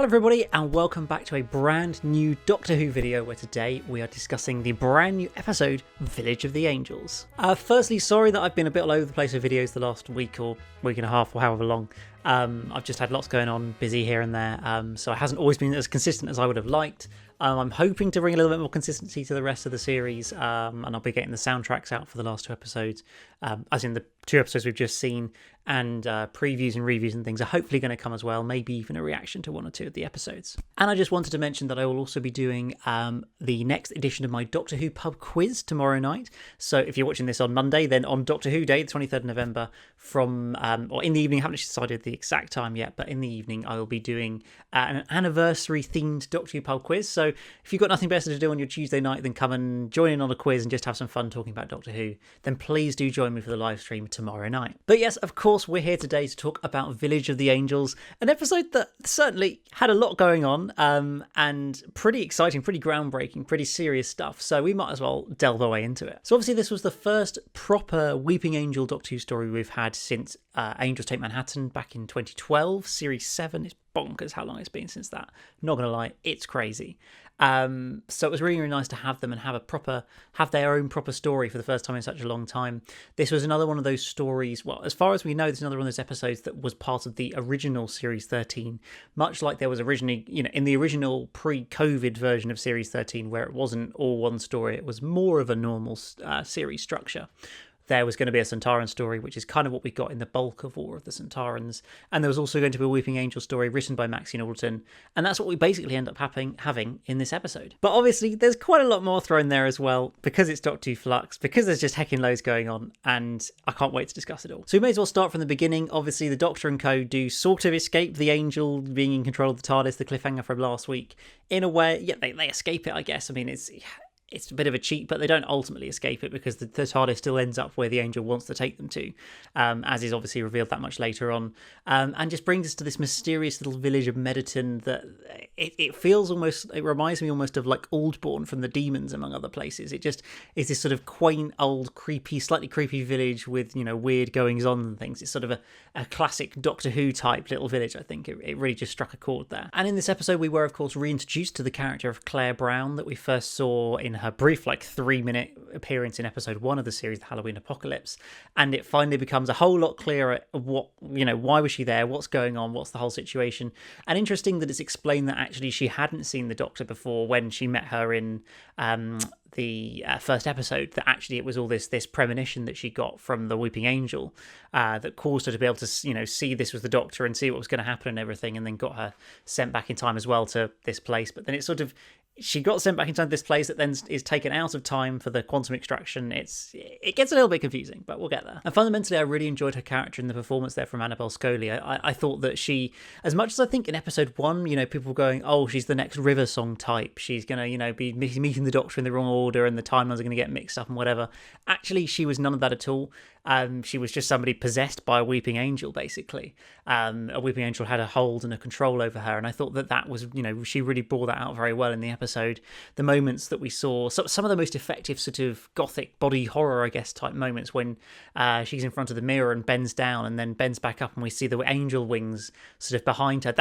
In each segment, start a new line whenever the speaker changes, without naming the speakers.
Hello everybody and welcome back to a brand new Doctor Who video where today we are discussing the brand new episode Village of the Angels. Firstly, sorry that I've been a bit all over the place with videos the last week or week and a half or however long. I've just had lots going on, busy here and there, so it hasn't always been as consistent as I would have liked. I'm hoping to bring a little bit more consistency to the rest of the series, and I'll be getting the soundtracks out for the last two episodes, as in the two episodes we've just seen, and previews and reviews and things are hopefully going to come as well, maybe even a reaction to one or two of the episodes. And I just wanted to mention that I will also be doing the next edition of my Doctor Who pub quiz tomorrow night. So if you're watching this on Monday, then on Doctor Who Day, the 23rd of November, from or in the evening, I haven't decided the exact time yet, but in the evening I will be doing an anniversary themed Doctor Who pub quiz. So if you've got nothing better to do on your Tuesday night than come and join in on a quiz and just have some fun talking about Doctor Who, then please do join me for the live stream tomorrow night. But yes, of course, we're here today to talk about Village of the Angels, an episode that certainly had a lot going on, and pretty exciting, pretty groundbreaking, pretty serious stuff. So we might as well delve our way into it. So obviously this was the first proper Weeping Angel Doctor Who story we've had since Angels Take Manhattan back in 2012, Series 7. It's bonkers how long it's been since that. Not gonna lie, it's crazy. So it was really, really nice to have them and have their own proper story for the first time in such a long time. This was another one of those stories, well, as far as we know, there's another one of those episodes that was part of the original Series 13, much like there was originally, in the original pre-COVID version of Series 13, where it wasn't all one story, it was more of a normal series structure. There was going to be a Centauran story, which is kind of what we got in the bulk of War of the Centaurans. And there was also going to be a Weeping Angel story written by Maxine Alderton. And that's what we basically end up having in this episode. But obviously, there's quite a lot more thrown there as well, because it's Doctor Who Flux, because there's just heckin' loads going on, and I can't wait to discuss it all. So we may as well start from the beginning. Obviously, the Doctor and co do sort of escape the Angel being in control of the TARDIS, the cliffhanger from last week. In a way, yeah, they escape it, I guess. I mean, it's a bit of a cheat, but they don't ultimately escape it because the TARDIS still ends up where the Angel wants to take them to, as is obviously revealed that much later on, and just brings us to this mysterious little village of Mediton that it feels almost, it reminds me almost of like Aldbourne from the Demons, among other places. It just is this sort of quaint, old, creepy, slightly creepy village with, weird goings on and things. It's sort of a classic Doctor Who type little village, I think. It really just struck a chord there. And in this episode, we were, of course, reintroduced to the character of Claire Brown that we first saw in her brief 3-minute appearance in episode 1 of the series, The Halloween Apocalypse, and it finally becomes a whole lot clearer what, why was she there, what's going on, what's the whole situation. And interesting that it's explained that actually she hadn't seen the Doctor before when she met her in the first episode, that actually it was all this premonition that she got from the Weeping Angel that caused her to be able to see this was the Doctor and see what was going to happen and everything, and then got her sent back in time as well to this place. But then it's sort of, she got sent back in time to this place that then is taken out of time for the quantum extraction. It gets a little bit confusing, but we'll get there. And fundamentally, I really enjoyed her character in the performance there from Annabelle Scully. I thought that she, as much as I think in episode 1, people were going, oh, she's the next River Song type. She's going to, be meeting the Doctor in the wrong order and the timelines are going to get mixed up and whatever. Actually, she was none of that at all. She was just somebody possessed by a Weeping Angel, basically. A Weeping Angel had a hold and a control over her, and I thought that was, she really bore that out very well in the episode. The moments that we saw, some of the most effective sort of gothic body horror, I guess, type moments when she's in front of the mirror and bends down and then bends back up and we see the angel wings sort of behind her.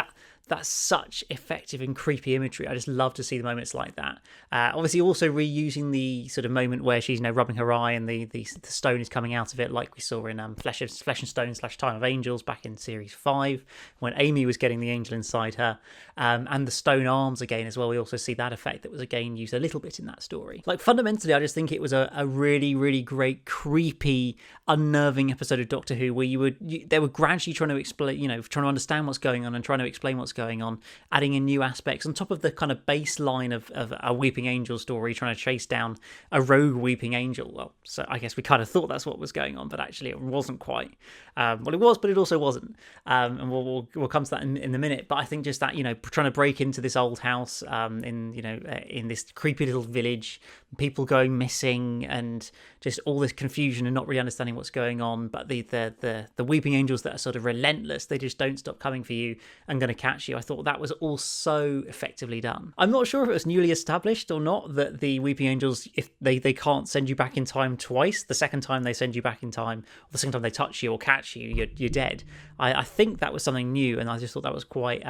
That's such effective and creepy imagery. I just love to see the moments like that. Obviously, also reusing the sort of moment where she's rubbing her eye and the stone is coming out of it, like we saw in Flesh and Stone / Time of Angels back in Series 5, when Amy was getting the angel inside her. And the stone arms again as well. We also see that effect that was again used a little bit in that story. Fundamentally, I just think it was a really, really great, creepy, unnerving episode of Doctor Who where they were gradually trying to explain, trying to understand what's going on and trying to explain what's going on, adding in new aspects on top of the kind of baseline of a Weeping Angel story, trying to chase down a rogue Weeping Angel. Well, so I guess we kind of thought that's what was going on, but actually it wasn't quite. Well, it was, but it also wasn't. And we'll come to that in a minute. But I think just that, trying to break into this old house in this creepy little village, people going missing, and just all this confusion and not really understanding what's going on. But the Weeping Angels that are sort of relentless, they just don't stop coming for you and going to catch you. I thought that was all so effectively done. I'm not sure if it was newly established or not that the Weeping Angels, if they can't send you back in time twice, the second time they send you back in time, or the second time they touch you or catch you, you're dead. I think that was something new, and I just thought that was quite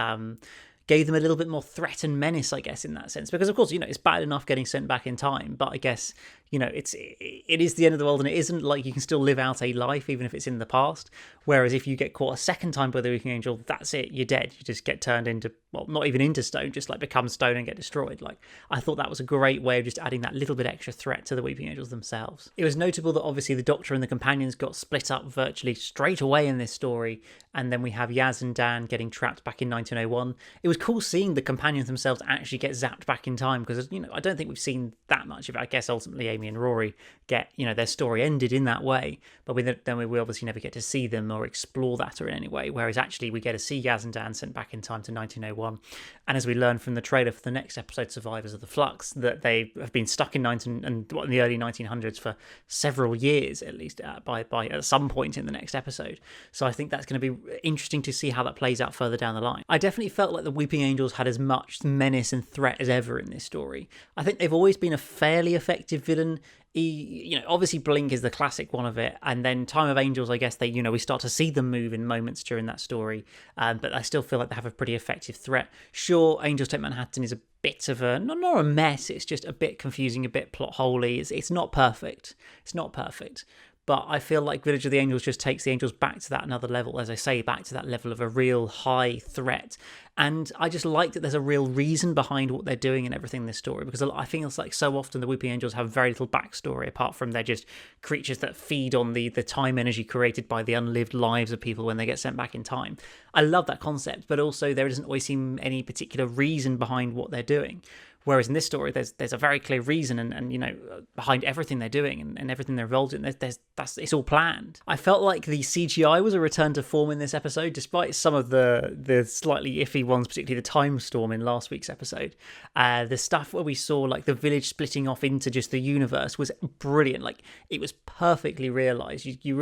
gave them a little bit more threat and menace, I guess, in that sense. Because, of course, it's bad enough getting sent back in time, but I guess, it is the end of the world, and it isn't like you can still live out a life, even if it's in the past. Whereas if you get caught a second time by the Weeping Angel, that's it, you're dead. You just get turned into, well, not even into stone, just like become stone and get destroyed. Like, I thought that was a great way of just adding that little bit extra threat to the Weeping Angels themselves. It was notable that obviously the Doctor and the companions got split up virtually straight away in this story, and then we have Yaz and Dan getting trapped back in 1901. It was cool seeing the companions themselves actually get zapped back in time, because I don't think we've seen that much of it. I guess ultimately Amy and Rory get their story ended in that way, but we obviously never get to see them or explore that or in any way, whereas actually we get to see Yaz and Dan sent back in time to 1901. And as we learn from the trailer for the next episode, Survivors of the Flux, that they have been stuck in in the early 1900s for several years at least, by at some point in the next episode. So I think that's going to be interesting to see how that plays out further down the line. I definitely felt like the Weeping Angels had as much menace and threat as ever in this story. I think they've always been a fairly effective villain. Obviously Blink is the classic one of it, and then Time of Angels, I guess we start to see them move in moments during that story, but I still feel like they have a pretty effective threat. Sure, Angels Take Manhattan is a bit of a not a mess, it's just a bit confusing, a bit plot holey. It's not perfect. But I feel like Village of the Angels just takes the Angels back to that another level, as I say, back to that level of a real high threat. And I just like that there's a real reason behind what they're doing and everything in this story, because I think it's like so often the Weeping Angels have very little backstory, apart from they're just creatures that feed on the time energy created by the unlived lives of people when they get sent back in time. I love that concept, but also there doesn't always seem any particular reason behind what they're doing. Whereas in this story, there's a very clear reason and behind everything they're doing and everything they're involved in. It's all planned. I felt like the CGI was a return to form in this episode, despite some of the slightly iffy ones, particularly the time storm in last week's episode. The stuff where we saw like the village splitting off into just the universe was brilliant. Like, it was perfectly realised. You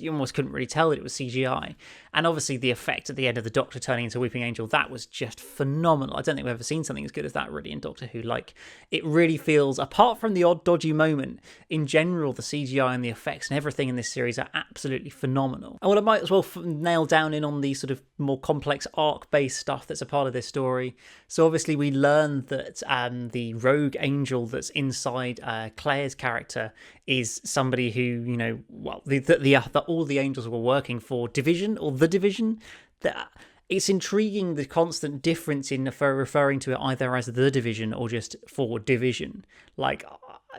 almost couldn't really tell that it was CGI. And obviously the effect at the end of the Doctor turning into a Weeping Angel, that was just phenomenal. I don't think we've ever seen something as good as that really in Doctor Who. Like, it really feels, apart from the odd dodgy moment, in general the CGI and the effects and everything in this series are absolutely phenomenal. And I might as well nail down in on the sort of more complex arc-based stuff that's a part of this story. So obviously we learn that the rogue angel that's inside Claire's character is somebody who, all the angels were working for Division, or the Division. It's intriguing the constant difference in referring to it either as the Division or just for Division. Like,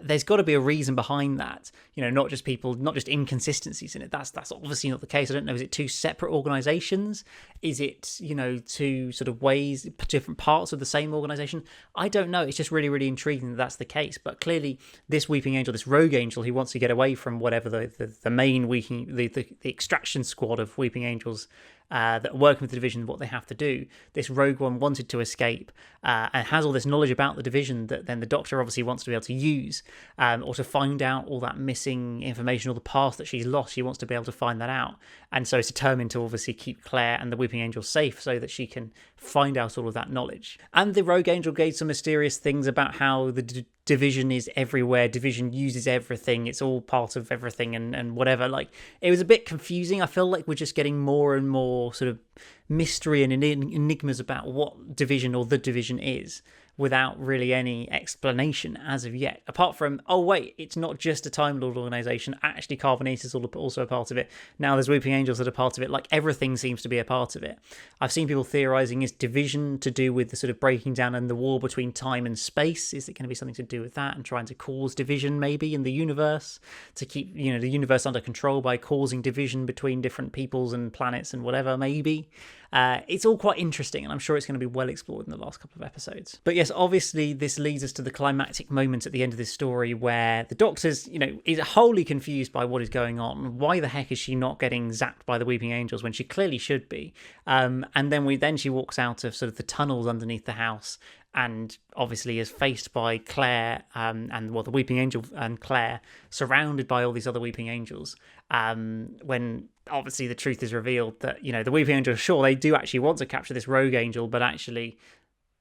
there's got to be a reason behind that. Not just inconsistencies in it. That's obviously not the case. I don't know. Is it two separate organizations? Is it, two sort of ways, different parts of the same organization? I don't know. It's just really, really intriguing that that's the case. But clearly, this Weeping Angel, this rogue angel, who wants to get away from whatever the main the extraction squad of Weeping Angels that are working with the Division, what they have to do. This rogue one wanted to escape and has all this knowledge about the Division that then the Doctor obviously wants to be able to use, or to find out all that missing information, all the past that she's lost. She wants to be able to find that out, and so is determined to obviously keep Claire and the Weeping Angel safe so that she can find out all of that knowledge. And the rogue angel gave some mysterious things about how the Division is everywhere. Division uses everything. It's all part of everything and whatever. Like, it was a bit confusing. I feel like we're just getting more and more sort of mystery and enigmas about what Division or the Division is, without really any explanation as of yet. Apart from, oh wait, it's not just a Time Lord organisation. Actually, Carbonatus is also a part of it. Now there's Weeping Angels that are part of it. Like, everything seems to be a part of it. I've seen people theorising, is Division to do with the sort of breaking down and the war between time and space? Is it going to be something to do with that and trying to cause division maybe in the universe, to keep the universe under control by causing division between different peoples and planets and whatever, maybe? It's all quite interesting, and I'm sure it's going to be well explored in the last couple of episodes. But yes, obviously this leads us to the climactic moment at the end of this story where the Doctor's, is wholly confused by what is going on. Why the heck is she not getting zapped by the Weeping Angels when she clearly should be? And then she walks out of sort of the tunnels underneath the house, and obviously is faced by Claire the Weeping Angel and Claire, surrounded by all these other Weeping Angels, when obviously the truth is revealed that, the Weeping Angels, sure, they do actually want to capture this rogue angel, but actually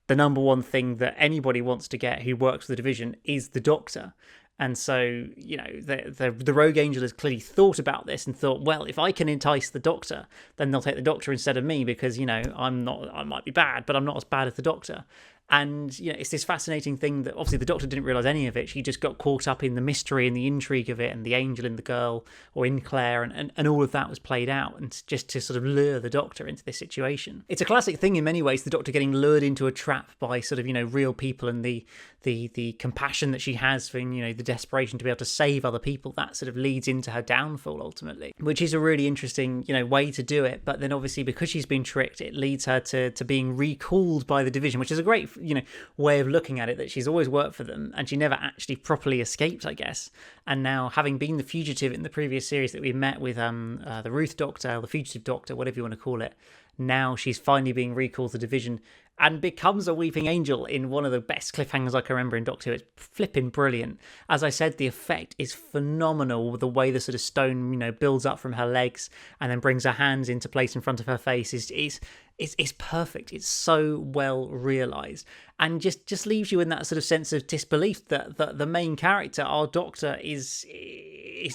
the number one thing that anybody wants to get who works for the Division is the Doctor. And so, the Rogue Angel has clearly thought about this and thought, well, if I can entice the Doctor, then they'll take the Doctor instead of me because, I might be bad, but I'm not as bad as the Doctor. And, it's this fascinating thing that obviously the Doctor didn't realise any of it. She just got caught up in the mystery and the intrigue of it, and the angel in the girl, or in Claire, and all of that was played out, and just to sort of lure the Doctor into this situation. It's a classic thing in many ways, the Doctor getting lured into a trap by sort of, real people, and the compassion that she has for, the desperation to be able to save other people. That sort of leads into her downfall ultimately, which is a really interesting, way to do it. But then obviously because she's been tricked, it leads her to being recalled by the Division, which is a great way of looking at it, that she's always worked for them and she never actually properly escaped, I guess. And now, having been the fugitive in the previous series that we met with the Ruth Doctor, or the fugitive Doctor, whatever you want to call it, now she's finally being recalled to the Division and becomes a weeping angel in one of the best cliffhangers I can remember in Doctor Who. It's flipping brilliant. As I said, the effect is phenomenal. The way the sort of stone, builds up from her legs and then brings her hands into place in front of her face is perfect. It's so well realised, and just leaves you in that sort of sense of disbelief that the main character, our Doctor, is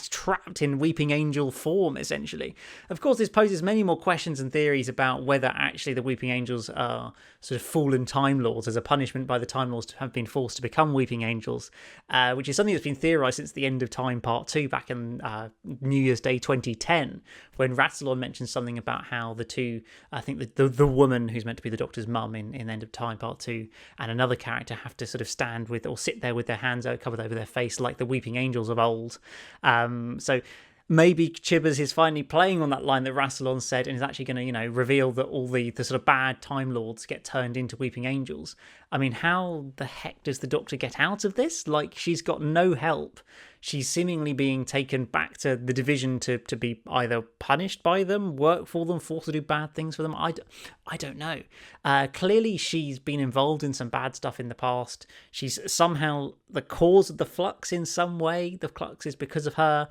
trapped in weeping angel form, essentially. Of course, this poses many more questions and theories about whether actually the weeping angels are sort of fallen Time Lords as a punishment by the Time Lords to have been forced to become weeping angels, which is something that's been theorised since the End of Time Part 2 back in New Year's Day 2010, when Rassilon mentioned something about how the two, I think the woman who's meant to be the Doctor's mum in End of Time Part 2 and another character have to sort of stand with or sit there with their hands covered over their face like the weeping angels of old. So maybe Chibbers is finally playing on that line that Rassilon said, and is actually going to, reveal that all the sort of bad Time Lords get turned into weeping angels. I mean, how the heck does the Doctor get out of this? Like, she's got no help. She's seemingly being taken back to the Division to be either punished by them, work for them, forced to do bad things for them. I don't know. Clearly, she's been involved in some bad stuff in the past. She's somehow the cause of the flux in some way. The flux is because of her.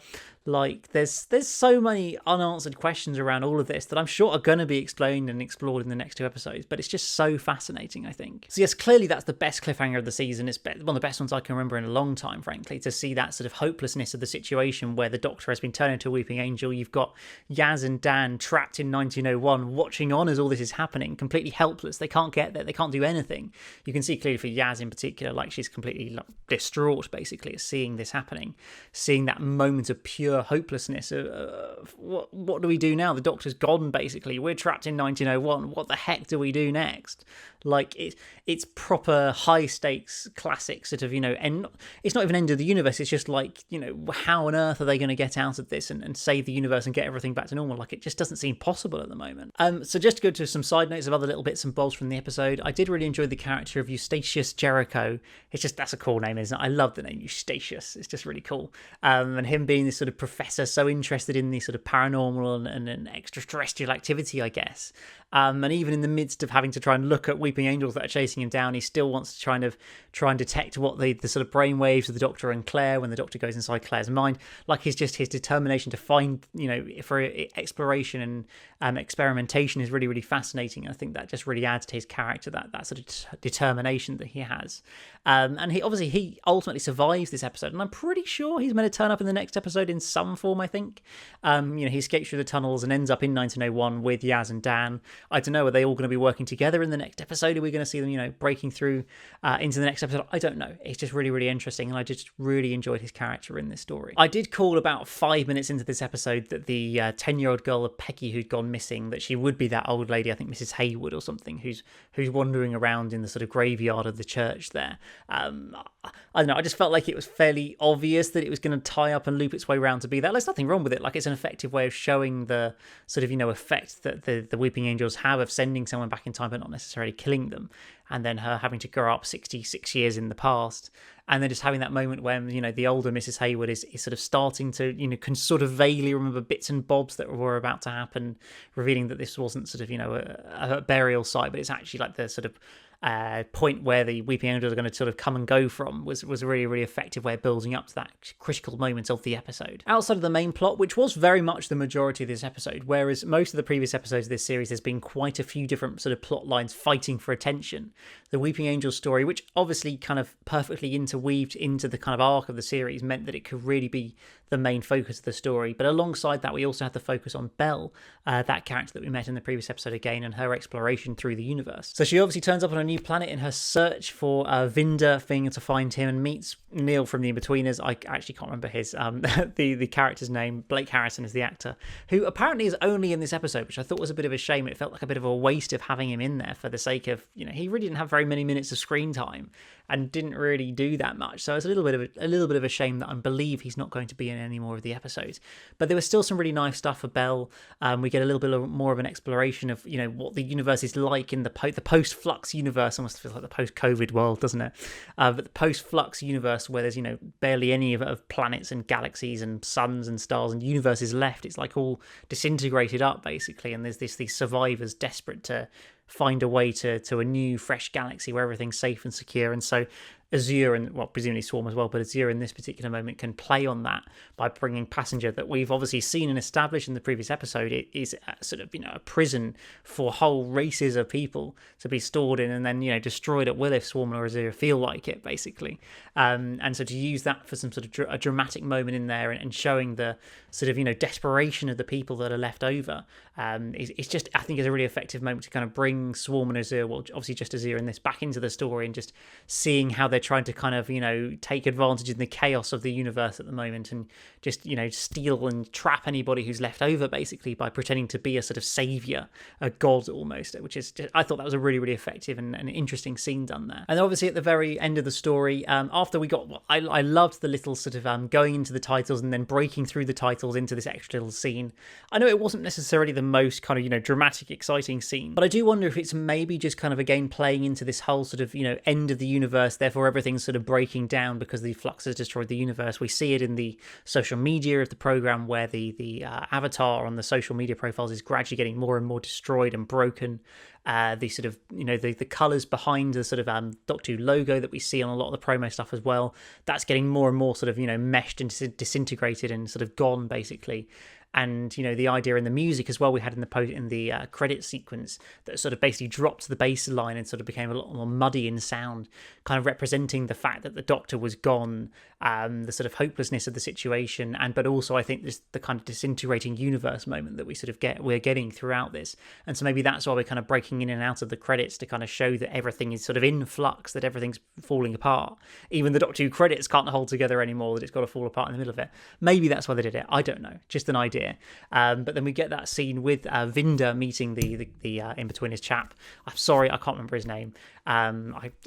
Like, there's so many unanswered questions around all of this that I'm sure are going to be explained and explored in the next 2 episodes, but it's just so fascinating, I think. So yes, clearly that's the best cliffhanger of the season. It's one of the best ones I can remember in a long time, frankly, to see that sort of hopelessness of the situation where the Doctor has been turned into a weeping angel. You've got Yaz and Dan trapped in 1901, watching on as all this is happening, completely helpless. They can't get there. They can't do anything. You can see clearly for Yaz in particular, like, she's completely distraught, basically, at seeing this happening, seeing that moment of pure hopelessness. What do we do now? The Doctor's gone, basically. We're trapped in 1901. What the heck do we do next? Like, it's proper high stakes classic sort of, and it's not even end of the universe. It's just like, how on earth are they going to get out of this and save the universe and get everything back to normal? Like, it just doesn't seem possible at the moment. So just to go to some side notes of other little bits and bobs from the episode, I did really enjoy the character of Eustachius Jericho. That's a cool name, isn't it? I love the name Eustachius. It's just really cool. And him being this sort of professor, so interested in the sort of paranormal and extraterrestrial activity, I guess. And even in the midst of having to try and look at weeping angels that are chasing him down, he still wants to try and detect what the sort of brainwaves of the Doctor and Claire when the Doctor goes inside Claire's mind. Like, his determination to find, for exploration and experimentation is really, really fascinating. I think that just really adds to his character, that sort of determination that he has. And he ultimately survives this episode, and I'm pretty sure he's meant to turn up in the next episode in some form, I think. He escapes through the tunnels and ends up in 1901 with Yaz and Dan. I don't know, are they all going to be working together in the next episode? Are we going to see them, breaking through into the next episode? I don't know. It's just really, really interesting, and I just really enjoyed his character in this story. I did call about 5 minutes into this episode that the 10-year-old girl, Peggy, who'd gone missing, that she would be that old lady, I think Mrs. Haywood or something, who's wandering around in the sort of graveyard of the church there. I don't know, I just felt like it was fairly obvious that it was going to tie up and loop its way around to be that. There's nothing wrong with it. Like, it's an effective way of showing the sort of, effect that the Weeping Angels have of sending someone back in time but not necessarily killing them, and then her having to grow up 66 years in the past, and then just having that moment when, the older Mrs. Haywood is sort of starting to, can sort of vaguely remember bits and bobs that were about to happen, revealing that this wasn't sort of, a burial site, but it's actually like the sort of point where the Weeping Angels are going to sort of come and go from was a really, really effective way of building up to that critical moment of the episode. Outside of the main plot, which was very much the majority of this episode, whereas most of the previous episodes of this series there's been quite a few different sort of plot lines fighting for attention. The Weeping Angels story, which obviously kind of perfectly interweaved into the kind of arc of the series, meant that it could really be the main focus of the story. But alongside that, we also had the focus on Belle, that character that we met in the previous episode again, and her exploration through the universe. So she obviously turns up on a new planet in her search for Vinder, thing to find him, and meets Neil from the Inbetweeners. I actually can't remember his the character's name. Blake Harrison is the actor, who apparently is only in this episode, which I thought was a bit of a shame. It felt like a bit of a waste of having him in there for the sake of, he really didn't have very many minutes of screen time and didn't really do that much. So it's a little bit of a shame that I believe he's not going to be in any more of the episodes. But there was still some really nice stuff for Belle. We get a little bit more of an exploration of what the universe is like in the post Flux universe. Almost feels like the post COVID world, doesn't it? But the post Flux universe, where there's barely any of planets and galaxies and suns and stars and universes left. It's like all disintegrated up basically, and there's these survivors desperate to find a way to a new fresh galaxy where everything's safe and secure. And so Azure, and presumably Swarm as well, but Azure in this particular moment can play on that by bringing Passenger, that we've obviously seen and established in the previous episode. It is sort of a prison for whole races of people to be stored in and then destroyed at will if Swarm or Azure feel like it, basically. And so to use that for some sort of a dramatic moment in there and showing the sort of desperation of the people that are left over, it's just, I think, is a really effective moment to kind of bring Swarm and Azure, well, obviously just Azure in this, back into the story, and just seeing how they're trying to kind of take advantage of the chaos of the universe at the moment, and just steal and trap anybody who's left over, basically, by pretending to be a sort of savior, a god almost, which is just, I thought that was a really, really effective and an interesting scene done there. And obviously at the very end of the story, after we got, I loved the little sort of going into the titles and then breaking through the titles into this extra little scene. I know it wasn't necessarily the most kind of dramatic, exciting scene, but I do wonder if it's maybe just kind of again playing into this whole sort of end of the universe, therefore everything's sort of breaking down because the Flux has destroyed the universe. We see it in the social media of the program, where the avatar on the social media profiles is gradually getting more and more destroyed and broken. The sort of the colours behind the sort of Doctor Who logo that we see on a lot of the promo stuff as well, that's getting more and more sort of meshed and disintegrated and sort of gone, basically. And the idea in the music as well, we had in the credit sequence, that sort of basically dropped the bass line and sort of became a lot more muddy in sound, kind of representing the fact that the Doctor was gone, the sort of hopelessness of the situation, but also I think the kind of disintegrating universe moment that we're getting throughout this. And so maybe that's why we're kind of breaking in and out of the credits, to kind of show that everything is sort of in flux, that everything's falling apart. Even the Doctor Who credits can't hold together anymore, that it's got to fall apart in the middle of it. Maybe that's why they did it. I don't know. Just an idea. But then we get that scene with Vinder meeting the in-betweeners chap. I'm sorry, I can't remember his name. Namaka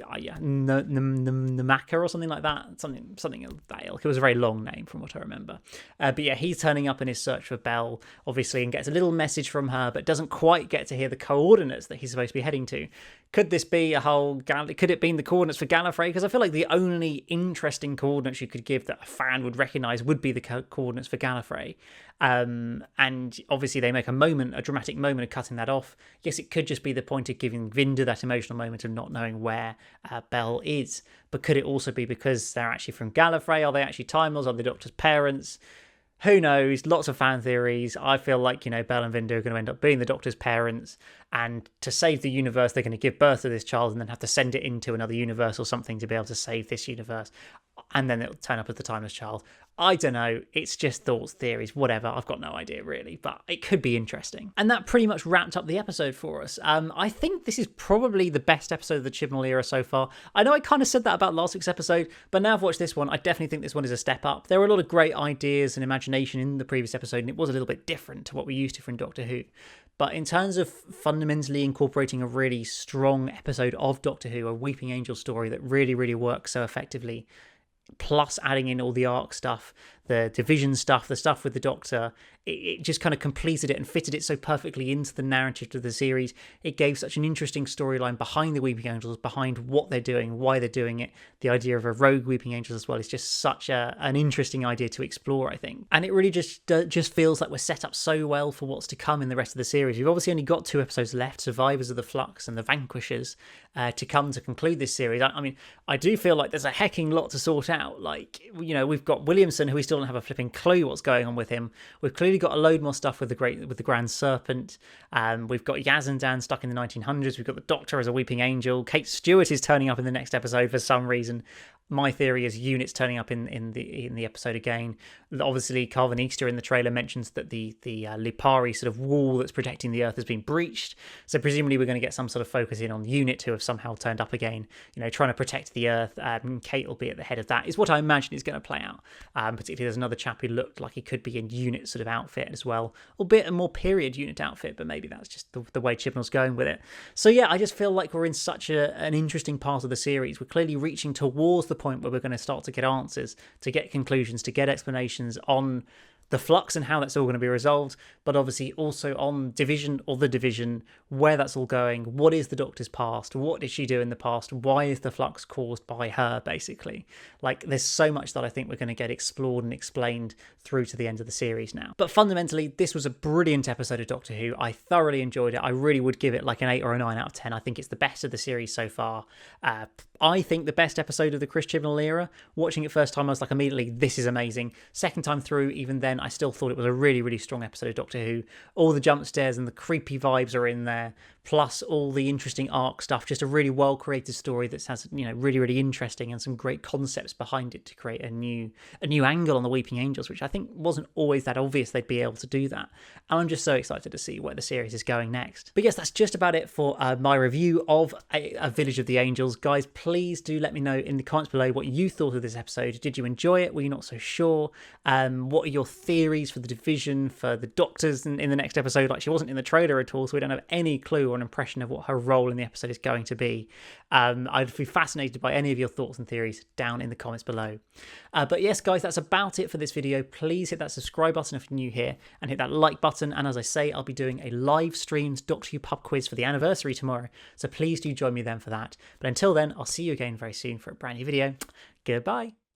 or something like that. Something of that ilk. It was a very long name from what I remember. But yeah, he's turning up in his search for Belle, obviously, and gets a little message from her, but doesn't quite get to hear the coordinates that he's supposed to be heading to. Could this be could it be the coordinates for Gallifrey? Because I feel like the only interesting coordinates you could give that a fan would recognise would be the coordinates for Gallifrey. And obviously they make a dramatic moment of cutting that off. Yes, it could just be the point of giving Vinder that emotional moment of not knowing where Belle is. But could it also be because they're actually from Gallifrey? Are they actually Time Lords? Are the Doctor's parents? Who knows? Lots of fan theories. I feel like, Belle and Vinder are going to end up being the Doctor's parents, and to save the universe, they're going to give birth to this child and then have to send it into another universe or something to be able to save this universe. And then it'll turn up as the Timeless Child. I don't know. It's just thoughts, theories, whatever. I've got no idea, really, but it could be interesting. And that pretty much wrapped up the episode for us. I think this is probably the best episode of the Chibnall era so far. I know I kind of said that about last week's episode, but now I've watched this one, I definitely think this one is a step up. There were a lot of great ideas and imagination in the previous episode, and it was a little bit different to what we used to from Doctor Who. But in terms of fundamentally incorporating a really strong episode of Doctor Who, a Weeping Angel story that really, really works so effectively, plus adding in all the arc stuff, the division stuff, the stuff with the Doctor, it just kind of completed it and fitted it so perfectly into the narrative of the series. It gave such an interesting storyline behind the Weeping Angels, behind what they're doing, why they're doing it. The idea of a rogue Weeping Angels as well is just such an interesting idea to explore, I think. And it really just feels like we're set up so well for what's to come in the rest of the series. We've obviously only got 2 episodes left, Survivors of the Flux and The Vanquishers, to come to conclude this series. I mean, I do feel like there's a hecking lot to sort out. Like, you know, we've got Williamson, who we still don't have a flipping clue what's going on with him. We've clearly got a load more stuff with the Grand Serpent. We've got Yaz and Dan stuck in the 1900s. We've got the Doctor as a Weeping Angel. Kate Stewart is turning up in the next episode for some reason. My theory is Unit's turning up in the episode again. Obviously, Calvin Easter in the trailer mentions that the Lipari sort of wall that's protecting the Earth has been breached. So presumably we're going to get some sort of focus in on Unit, who have somehow turned up again, you know, trying to protect the Earth. Kate will be at the head of that, is what I imagine is going to play out. Particularly there's another chap who looked like he could be in Unit sort of outfit as well, albeit a more period Unit outfit, but maybe that's just the way Chibnall's going with it. So yeah, I just feel like we're in such an interesting part of the series. We're clearly reaching towards the point where we're going to start to get answers, to get conclusions, to get explanations on the Flux and how that's all going to be resolved, but obviously also on Division, or the Division, where that's all going. What is the Doctor's past? What did she do in the past? Why is the Flux caused by her, basically? Like, there's so much that I think we're going to get explored and explained through to the end of the series now. But fundamentally, this was a brilliant episode of Doctor Who. I thoroughly enjoyed it. I really would give it like an 8 or a 9 out of 10. I think it's the best of the series so far. I think the best episode of the Chris Chibnall era. Watching it first time, I was like, immediately, this is amazing. Second time through, even then, I still thought it was a really, really strong episode of Doctor Who. All the jump scares and the creepy vibes are in there, plus all the interesting arc stuff. Just a really well-created story that has, you know, really, really interesting and some great concepts behind it to create a new angle on the Weeping Angels, which I think wasn't always that obvious they'd be able to do that. And I'm just so excited to see where the series is going next. But yes, that's just about it for my review of a Village of the Angels. Guys, please do let me know in the comments below what you thought of this episode. Did you enjoy it? Were you not so sure? What are your theories for the Division, for the Doctors in the next episode? Like, she wasn't in the trailer at all, so we don't have any clue or an impression of what her role in the episode is going to be. I'd be fascinated by any of your thoughts and theories down in the comments below. But yes, guys, that's about it for this video. Please hit that subscribe button if you're new here, and hit that like button. And as I say, I'll be doing a live streamed Doctor Who pub quiz for the anniversary tomorrow, so please do join me then for that. But until then, I'll see you again very soon for a brand new video. Goodbye.